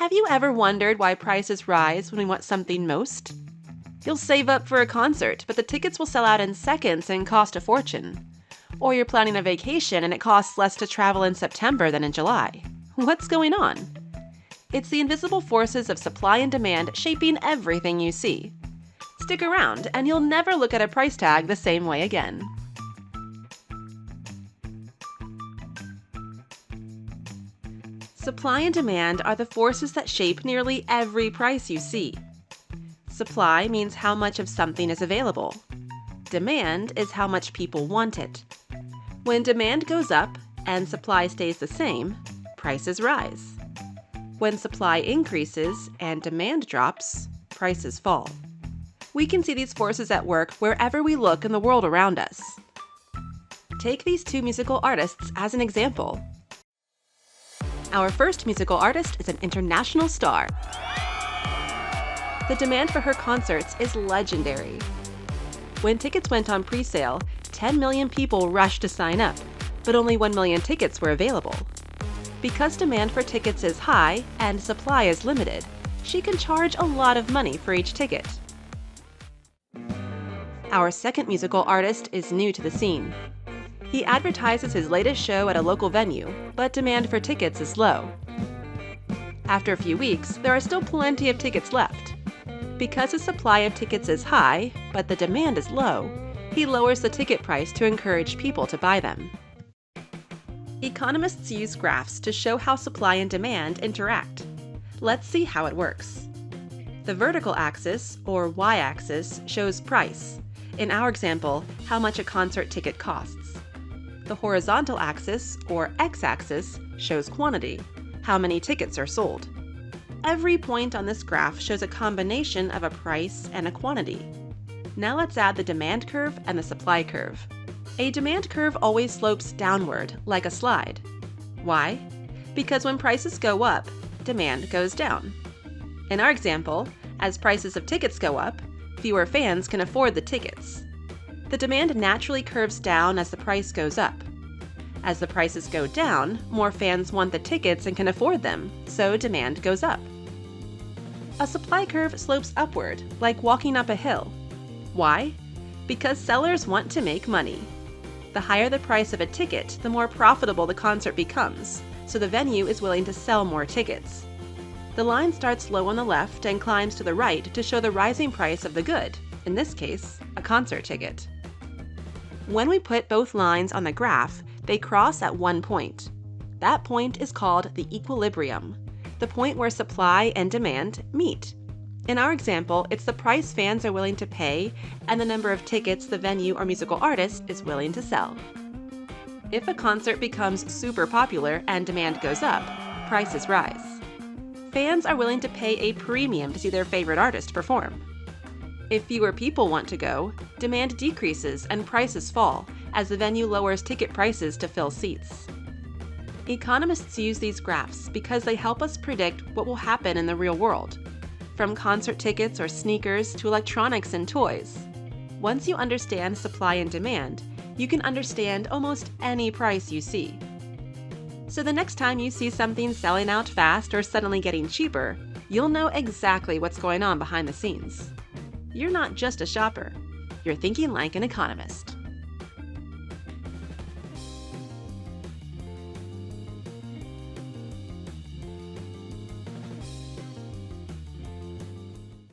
Have you ever wondered why prices rise when we want something most? You'll save up for a concert, but the tickets will sell out in seconds and cost a fortune. Or you're planning a vacation and it costs less to travel in September than in July. What's going on? It's the invisible forces of supply and demand shaping everything you see. Stick around and you'll never look at a price tag the same way again. Supply and demand are the forces that shape nearly every price you see. Supply means how much of something is available. Demand is how much people want it. When demand goes up and supply stays the same, prices rise. When supply increases and demand drops, prices fall. We can see these forces at work wherever we look in the world around us. Take these two musical artists as an example. Our first musical artist is an international star. The demand for her concerts is legendary. When tickets went on pre-sale, 10 million people rushed to sign up, but only 1 million tickets were available. Because demand for tickets is high and supply is limited, she can charge a lot of money for each ticket. Our second musical artist is new to the scene. He advertises his latest show at a local venue, but demand for tickets is low. After a few weeks, there are still plenty of tickets left. Because the supply of tickets is high, but the demand is low, he lowers the ticket price to encourage people to buy them. Economists use graphs to show how supply and demand interact. Let's see how it works. The vertical axis, or y-axis, shows price. In our example, how much a concert ticket costs. The horizontal axis, or x-axis, shows quantity, how many tickets are sold. Every point on this graph shows a combination of a price and a quantity. Now let's add the demand curve and the supply curve. A demand curve always slopes downward, like a slide. Why? Because when prices go up, demand goes down. In our example, as prices of tickets go up, fewer fans can afford the tickets. The demand naturally curves down as the price goes up. As the prices go down, more fans want the tickets and can afford them, so demand goes up. A supply curve slopes upward, like walking up a hill. Why? Because sellers want to make money. The higher the price of a ticket, the more profitable the concert becomes, so the venue is willing to sell more tickets. The line starts low on the left and climbs to the right to show the rising price of the good, in this case, a concert ticket. When we put both lines on the graph, they cross at one point. That point is called the equilibrium, the point where supply and demand meet. In our example, it's the price fans are willing to pay and the number of tickets the venue or musical artist is willing to sell. If a concert becomes super popular and demand goes up, prices rise. Fans are willing to pay a premium to see their favorite artist perform. If fewer people want to go, demand decreases and prices fall as the venue lowers ticket prices to fill seats. Economists use these graphs because they help us predict what will happen in the real world, from concert tickets or sneakers to electronics and toys. Once you understand supply and demand, you can understand almost any price you see. So the next time you see something selling out fast or suddenly getting cheaper, you'll know exactly what's going on behind the scenes. You're not just a shopper. You're thinking like an economist.